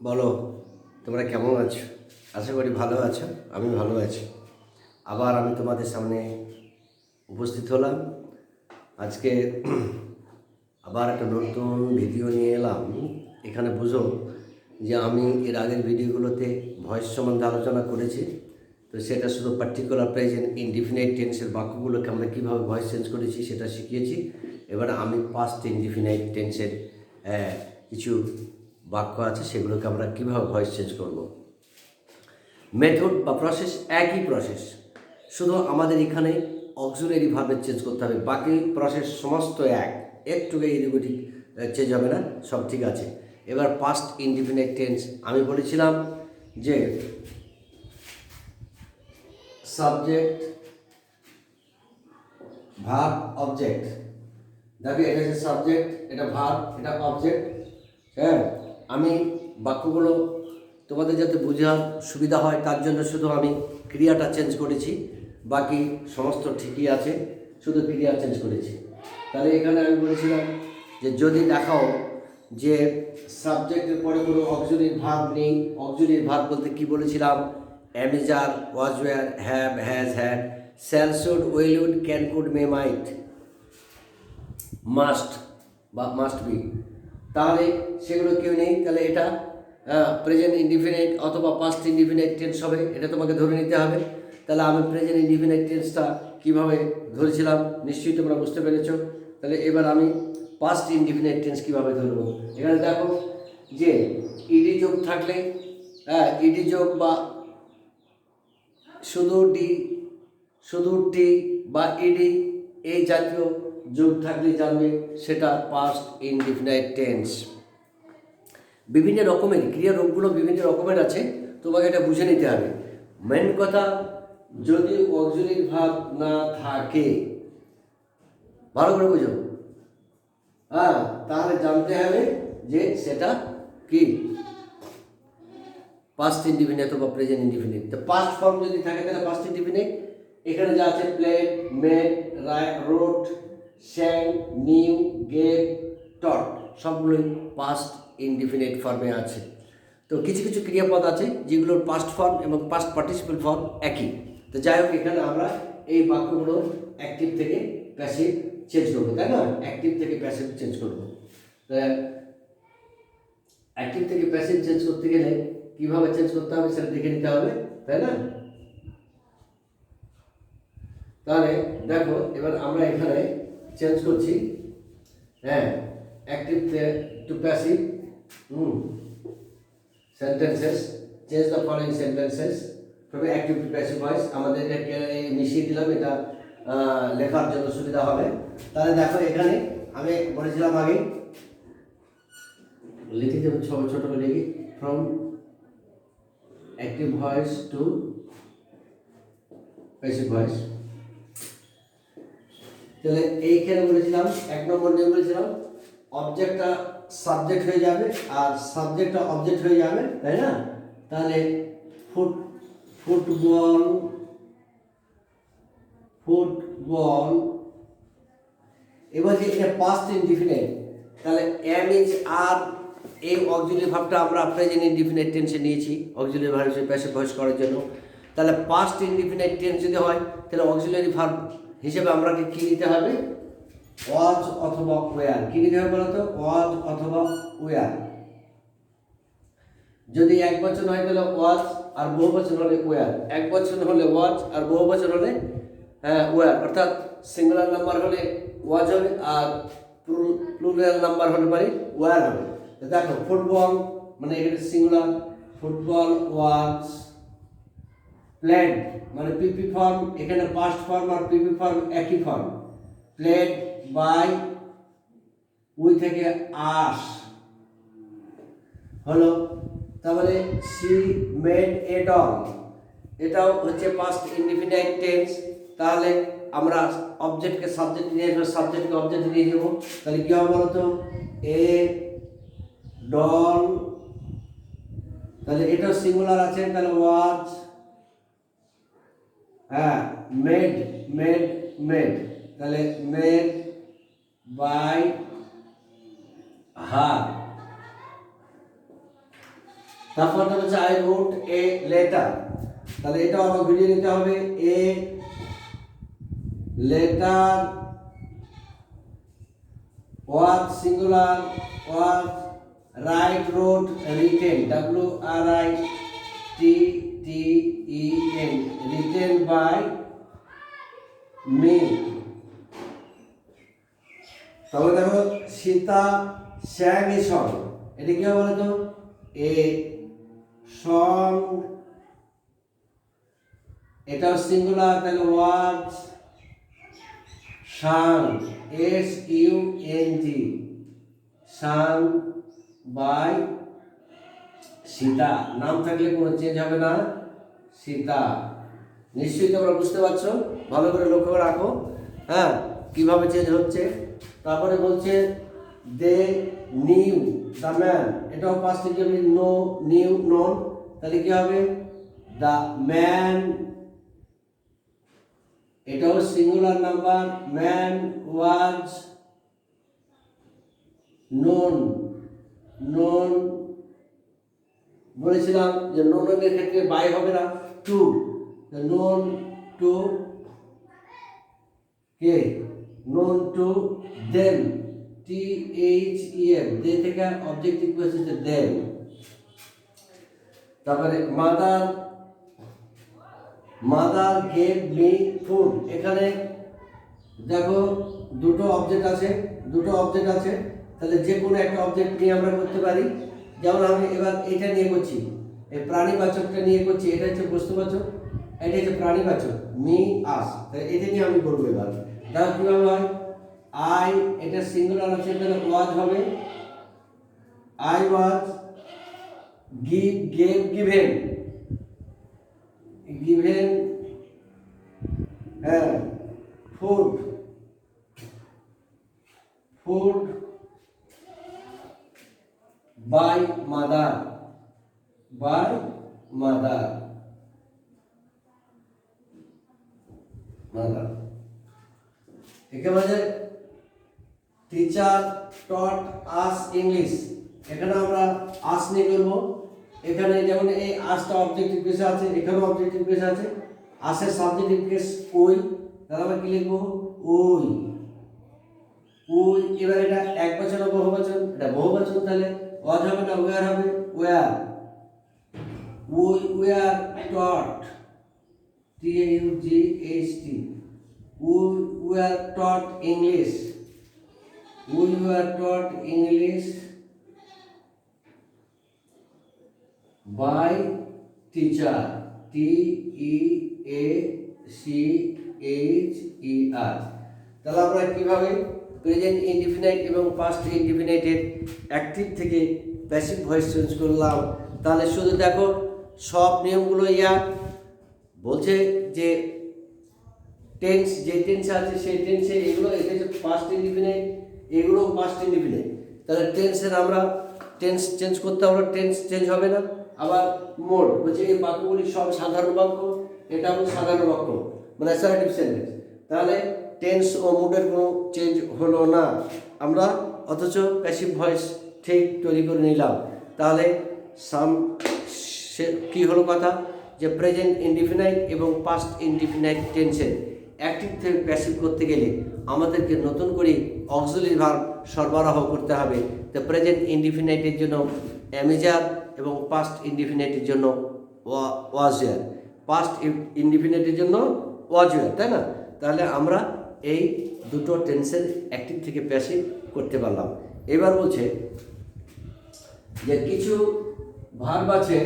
বলো, তোমরা কেমন আছো? আশা করি ভালো আছো। আমি ভালো আছি। আবার আমি তোমাদের সামনে উপস্থিত হলাম আজকে। আবার একটা নতুন ভিডিও নিয়ে এলাম। এখানে বুঝো যে আমি এর আগের ভিডিওগুলোতে ভয়েস সম্বন্ধে আলোচনা করেছি। তো সেটা শুধু পার্টিকুলার প্রেজেন্ট ইনডিফিনাইট টেন্সের বাক্যগুলোকে আমরা কীভাবে ভয়েস চেঞ্জ করেছি সেটা শিখিয়েছি। এবার আমি পাস্ট ইনডিফিনাইট টেন্সের কিছু বাক্য আছে, সেগুলোকে আমরা কীভাবে ভয়েস চেঞ্জ করব। মেথড বা প্রসেস একই প্রসেস, শুধু আমাদের এখানে অক্সিলারি ভার্বের চেঞ্জ করতে হবে। বাকি প্রসেস সমস্ত একটু এদিক ওদিক চেঞ্জ হবে না, সব ঠিক আছে। এবার পাস্ট ইনডিফিনাইট টেন্স আমি বলেছিলাম যে সাবজেক্ট ভার্ব অবজেক্ট। দেখো, এটা হচ্ছে সাবজেক্ট, এটা ভার্ব, এটা অবজেক্ট। হ্যাঁ, আমি বাক্যগুলো তোমাদের যাতে বোঝার সুবিধা হয় তার জন্য শুধু আমি ক্রিয়াটা চেঞ্জ করেছি, বাকি সমস্ত ঠিকই আছে, শুধু ক্রিয়া চেঞ্জ করেছি। তাহলে এখানে আমি বলেছিলাম যে যদি দেখাও যে সাবজেক্টের পরে কোনো অক্সিলারি ভার্ব নেই। অক্সিলারি ভার্ব বলতে কি বলেছিলাম? Am is are, was, were, have, has, had, shall, should, will, would, can, could, may, might, must বা মাস্ট বি। তাহলে সেগুলো কেউ নেই। তাহলে এটা প্রেজেন্ট ইনডিফিনাইট অথবা পাস্ট ইনডিফিনাইট টেন্স হবে, এটা তোমাকে ধরে নিতে হবে। তাহলে আমি প্রেজেন্ট ইনডিফিনাইট টেন্সটা কীভাবে ধরেছিলাম নিশ্চয়ই তোমরা বুঝতে পেরেছো। তাহলে এবার আমি পাস্ট ইনডিফিনাইট টেন্স কীভাবে ধরবো। এখানে দেখো যে ইডি যোগ থাকলে, ইডি যোগ বা শুধু ডি, শুধু টি বা ইডি এই জাতীয় যোগ থাকলে জানবে সেটা পাস্ট ইনডিফিনাইট টেন্স। বিভিন্ন রকমের ক্রিয়া রূপগুলো বিভিন্ন রকমের আছে, তোমাকে এটা বুঝে নিতে হবে। মেন কথা, যদি অক্সিলারি ভার্ব না থাকে, ভালো করে বুঝো, তাহলে জানতে হবে যে সেটা কি পাস্ট ইনডিফিনাইট অথবা প্রেজেন্ট ইনডিফিনাইট। তো পাস্ট ফর্ম যদি থাকে তাহলে পাস্ট ইনডিফিনাইট। এখানে যা আছে played, made, wrote, sang, knew, gave, taught, সবগুলোই পাস্ট ইনডিফিনাইট ফর্মে আছে। তো কিছু কিছু ক্রিয়াপদ আছে যেগুলোর পাস্ট ফর্ম এবং পাস্ট পার্টিসিপেল ফর্ম একই। তো যাই হোক, এখানে আমরা এই বাক্যগুলো অ্যাক্টিভ থেকে প্যাসিভ চেঞ্জ করবো, তাই না? অ্যাক্টিভ থেকে প্যাসিভ চেঞ্জ করবো। অ্যাক্টিভ থেকে প্যাসিভ চেঞ্জ করতে গেলে কীভাবে চেঞ্জ করতে হবে সেটা দেখে নিতে হবে, তাই না? তাহলে দেখো, এবার আমরা এখানে চেঞ্জ করছি, active to passive sentences. Change the following sentences from active to passive voice. আমাদের এটাকে মিশিয়ে দিলাম, এটা লেখার জন্য সুবিধা হবে। তাহলে দেখো, এখানে আমি বলেছিলাম আগে লিখে দেবো, ছোট ছোট করে লিখি, from active voice to passive voice. তাহলে এইখানে বলেছিলাম এক নম্বর নিয়ে বলেছিলাম অবজেক্টটা সাবজেক্ট হয়ে যাবে আর সাবজেক্টটা অবজেক্ট হয়ে যাবে, তাই না? তাহলে ফুটবল, ফুটবল। এবার যে এটা পাস্ট ইনডিফিনাইট, তাহলে এম ইজ আর, এই অক্সিলারি ভার্বটা আমরা প্রেজেন্ট ইনডিফিনাইট টেন্সে নিয়েছি অক্সিলারি ভার্ব হিসেবে প্যাসিভ ভয়েস করার জন্য। তাহলে পাস্ট ইনডিফিনাইট টেন্স যদি হয় তাহলে অক্সিলারি ভার্ব হিসেবে আমরা কি নিতে হবে? ওয়াজ অথবা ওয়্যার। কি নিতে হবে বলো তো? ওয়াজ অথবা ওয়্যার। যদি এক বচন হয় তাহলে ওয়াজ, আর বহু বচন হলে ওয়্যার। এক বচন হলে ওয়াজ আর বহু বচন হলে ওয়্যার। অর্থাৎ সিঙ্গুলার নাম্বার হলে ওয়াজ হবে আর প্লুরাল নাম্বার হলে মানে ওয়্যার হবে। দেখো, ফুটবল মানে এখানে সিঙ্গুলার, ফুটবল ওয়াজ প্লেড মানে পিপি ফর্ম, এখানে পাস্ট ফর্ম আর পিপি ফর্ম একই ফর্ম। প্লেড বাই উই থেকে আস হলো, তারপরে সি মেড এ ডল, এটাও হচ্ছে পাস্ট ইনডিফিনাইট টেন্স। তাহলে আমরা অবজেক্টকে সাবজেক্ট নিয়ে আসবো, সাবজেক্টকে অবজেক্ট নিয়ে যাবো। তাহলে কী হবে বলো তো? এ ডল, তাহলে এটাও সিঙ্গুলার আছে, তাহলে ওয়াজ, মেড, মেড, মেড, তাহলে মেড বাই হার। তারপরটা হচ্ছে আই রোট এ লেটার, তাহলে এটাও আমার ভিডিও নিতে হবে। A letter was singular was, write wrote written, WRITTEN, written by me. তবে দেখো সীতা স্যাং এ সং, এটা কি হবে বলতো? এ সং, এটাও সিঙ্গুলার, তাহলে ওয়াজ সাং, SUNG, সাং বাই সীতা। নাম থাকলে কোনো চেঞ্জ হবে না, সীতা। নিশ্চয়ই তোমরা বুঝতে পারছো, ভালো করে লক্ষ্য করে রাখো হ্যাঁ কিভাবে চেঞ্জ হচ্ছে। তারপরে বলছে দে নিউ দ্য ম্যান, এটাও past indefinite, know knew known, তাহলে কি হবে? দ্য ম্যান, এটাও singular number, man was known, known বলেছিলাম যে নোনের ক্ষেত্রে বাই হবে না, টু, নোন টু কে, known to them, THEM, they থেকে অবজেক্টিভ হচ্ছে দেম। তারপরে mother, mother gave me food, এখানে দেখো দুটো অবজেক্ট আছে, দুটো অবজেক্ট আছে, তাহলে যে কোনো একটা অবজেক্ট নিয়ে আমরা করতে পারি। যেমন আমি এবার এটা নিয়ে করছি, এই প্রাণীবাচকটা নিয়ে করছি, এটা হচ্ছে বস্তুবাচক, এটা হচ্ছে প্রাণীবাচক, মি আস, তাহলে এটা নিয়ে আমি করবো। এবার দেখো কীভাবে হয়, আই, এটা সিঙ্গুলার আছে, তাহলে ওয়াজ হবে, I was, give gave given, given হ্যাঁ, food, food by mother, by mother, mother. একেবারে টিচার টট আস ইংলিশ, এখানে আমরা আস নিয়ে করবো। এখানে যেমন এই আসটা অবজেক্টিভ কেস আছে, এখানেও অবজেক্টিভ কেস আছে, আসের সাবজেক্টিভ কেস ওই, তাহলে আমরা কি লিখবো? ওই, ওই। এবার এটা এক বচন বহু বচন, এটা বহু বচন, তাহলে ওয়াজ হবে না ওয়ার হবে? ওয়ার, ওই were taught, TAUGHT, we were taught English, we were taught English by teacher, TEACHER। তাহলে আমরা কিভাবে প্রেজেন্ট ইনডিফিনাইট এবং পাস্ট ইনডিফিনাইটের অ্যাক্টিভ থেকে প্যাসিভ ভয়েস চেঞ্জ করলাম। তাহলে শুধু দেখো সব নিয়মগুলো বলছে যে টেন্স, যে টেন্সে আছে সেই টেন্সে এগুলো, এটা হচ্ছে পাস্ট ইনডিফিনাইট, এগুলো পাস্ট ইনডিফিনাইট। তাহলে টেন্সের আমরা টেন্স চেঞ্জ করতে, আমরা টেন্স চেঞ্জ হবে না। আবার মোড বলছে এই বাক্যগুলি সব সাধারণ বাক্য, এটা হলো সাধারণ বাক্য মানে অ্যাসার্টিভ সেন্টেন্স, তাহলে টেন্স ও মুডের কোনো চেঞ্জ হলো না আমরা, অথচ প্যাসিভ ভয়েস ঠিক তৈরি করে নিলাম। তাহলে কী হলো কথা, যে প্রেজেন্ট ইনডিফিনাইট এবং পাস্ট ইনডিফিনাইট টেন্সের অ্যাক্টিভ থেকে প্যাসিভ করতে গেলে আমাদেরকে নতুন করে অক্সিলারি ভার্ব সরবরাহ করতে হবে। তো প্রেজেন্ট ইনডিফিনাইটের জন্য অ্যামেজার এবং পাস্ট ইনডিফিনাইটের জন্য ওয়াজয়ার, পাস্ট ইনডিফিনাইটের জন্য ওয়াজয়ার, তাই না? তাহলে আমরা এই দুটো টেন্সের অ্যাক্টিভ থেকে প্যাসিভ করতে পারলাম। এবার বলছে যে কিছু ভার্ব আছে,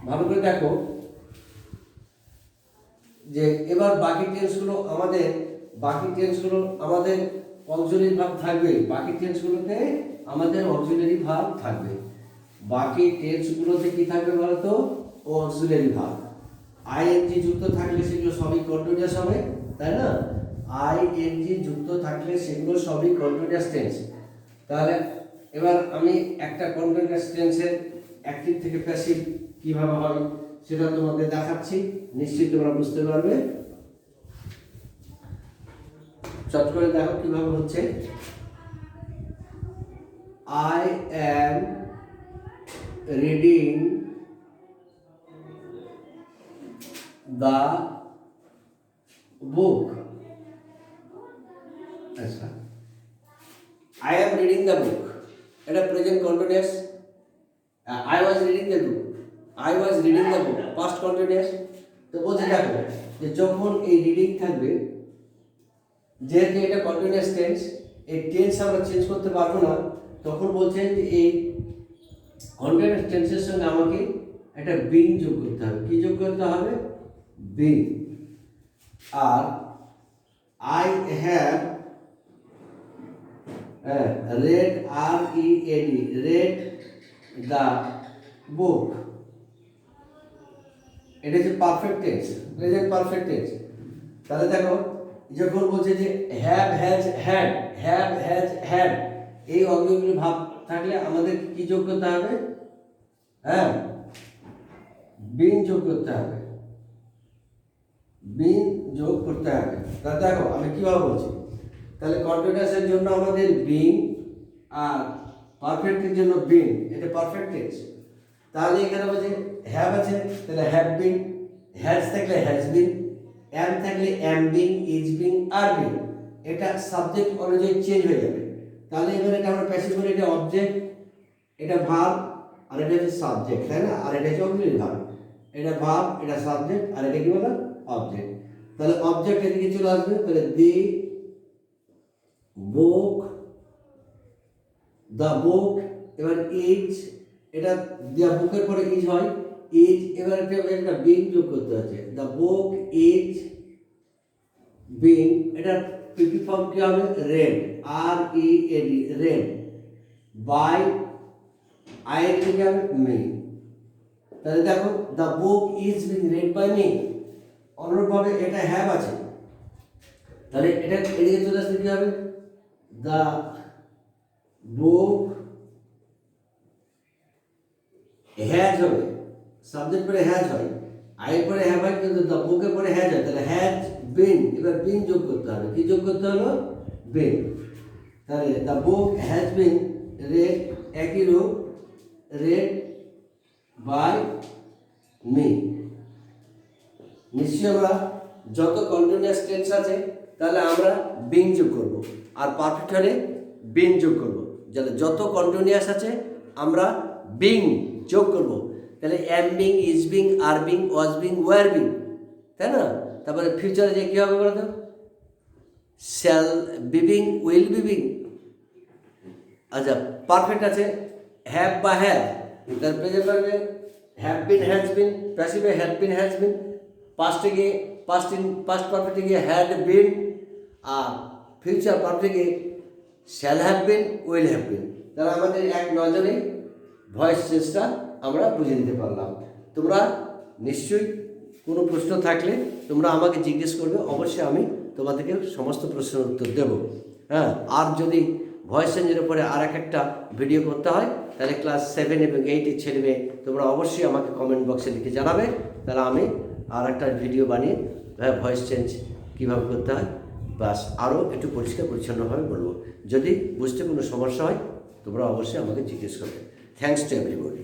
ভালো করে দেখো, যে এবার বাকি টেন্সগুলো আমাদের অক্সিলারি ভার্ব থাকবে, বাকি টেন্সগুলোতে আমাদের অক্সিলারি ভার্ব থাকবে, বাকি টেন্সগুলোতে কি থাকবে বলতো? Auxiliary verb. আইএনজি যুক্ত থাকলে সেগুলো সবই কন্টিনিউয়াস হবে, তাই না? আইএনজি যুক্ত থাকলে সেগুলো সবই কন্টিনিউয়াস টেন্স। তাহলে এবার আমি একটা কন্টিনিউয়াস টেন্সের অ্যাক্টিভ থেকে প্যাসিভ কিভাবে হয় সেটা তোমাদের দেখাচ্ছি, নিশ্চয়ই তোমরা বুঝতে পারবে। চট করে দেখো কিভাবে হচ্ছে। I am reading the book. আচ্ছা, I am reading the book. এটা present continuous. I was reading the book. I was reading the book. Past continuous. তো বলতে থাকবে যে যখন এই রিডিং থাকবে, যেহেতু এটা কন্টিনিউয়াস টেন্স, এই টেন্স আমরা চেঞ্জ করতে পারবো না, তখন বলছেন যে এই কন্টিনিউয়াস টেন্সের সঙ্গে আমাকে একটা বিং যোগ করতে হবে। কি যোগ করতে হবে? বিং। আর I have read, R-E-A-D, read the book. এটা হচ্ছে perfect tense, present perfect tense. তাহলে দেখো, যখন বলছে যে have has had, have has had, এই অঙ্গগুলো ভাব থাকলে আমাদের কি যোগ করতে হবে? হ্যাঁ, বিং যোগ করতে হবে, বিং যোগ করতে হবে। তাহলে দেখো আমি কিভাবে বলছি, তাহলে কন্টিনিউয়াসের জন্য আমাদের বিং আর পারফেক্টের জন্য বিং, এটা পারফেক্ট টেন্স। তাহলে এখানে বলছে হ্যাভ আছে, তাহলে হ্যাভ বিন, হ্যাজ থাকলে হ্যাজ বিন, এম থাকলে M being, is being, are being. এটা সাবজেক্ট অনুযায়ী চেঞ্জ হয়ে যাবে। তাহলে এবার এটা আমরা প্যাসিভ বলি, এটা অবজেক্ট, এটা ভার্ব, আর এটা হচ্ছে সাবজেক্ট, তাই না? আর এটা হচ্ছে অক্সিলারি ভার্ব। এটা ভার্ব, এটা সাবজেক্ট, আর এটা কি বলো? অবজেক্ট। তাহলে অবজেক্ট এদিকে চলে আসবে, তাহলে দি বুক, দ্য বুক, এবার ইজ, এটা দ্য বুকের পরে ইজ হয়, ইজ, এবার একটা বিং যোগ করতে হচ্ছে, দ্য বুক ইজ বিং। এটা পিপি ফর্ম কি হবে? Red, R-E-A-D, red, by, I থেকে হবে মি। তাহলে দেখো, the book is being read by me. অনুরূপভাবে এটা হ্যাভ আছে, তাহলে এটা এদিকে চলে আসতে কি হবে? দ্য বুক হ্যাজ হবে, সাবজেক্ট পরে হ্যাজ হয়, আয়ের পরে হ্যাভ হয়, কিন্তু দ্য বুকের পরে হ্যাজ হয়, তাহলে হ্যাজ বিন। এবার বিন যোগ করতে হবে, কি যোগ করতে হলো? বিন। তাহলে the book has been red, একই রূপ, রেড বাই মি। নিশ্চয়ই আমরা যত কন্টিনিউয়াস টেন্স আছে তাহলে আমরা বিং যোগ করব, আর পারফেক্ট হলে বিং যোগ করব। যত কন্টিনিউয়াস আছে আমরা বিং যোগ করব। তাহলে am being, is being, are being, was being, were being, তাই না? তারপরে ফিউচারে যে কী হবে বলতো? Shall be being, will be being. আচ্ছা, পারফেক্ট আছে হ্যাভ বা হ্যাভ, তার প্রেজেন্ট পারবে হ্যাভ বিন, হ্যাজ বিন, প্যাসিভে হ্যাড বিন, হ্যাজ বিন, পাস্টে গিয়ে পাস্ট পারফেক্টে গিয়ে হ্যাড বিন, আর ফিউচার পারফেক্টে গিয়ে shall have been, will have been. তাহলে আমাদের এক নজরে ভয়েস চেঞ্জটা আমরা বুঝে নিতে পারলাম। তোমরা নিশ্চয়ই কোনো প্রশ্ন থাকলে তোমরা আমাকে জিজ্ঞেস করবে, অবশ্যই আমি তোমাদেরকে সমস্ত প্রশ্নের উত্তর দেব। হ্যাঁ, আর যদি ভয়েস চেঞ্জের উপরে আর একটা ভিডিও করতে হয়, তাহলে ক্লাস 7 এবং 8-এর ছেলে মেয়ে তোমরা অবশ্যই আমাকে কমেন্ট বক্সে লিখে জানাবে, তাহলে আমি আর একটা ভিডিও বানিয়ে ভয়েস চেঞ্জ কীভাবে করতে হয় বাস আরও একটু পরিষ্কার পরিচ্ছন্নভাবে বলবো। যদি বুঝতে কোনো সমস্যা হয় তোমরা অবশ্যই আমাকে জিজ্ঞেস করবে। Thanks to everybody.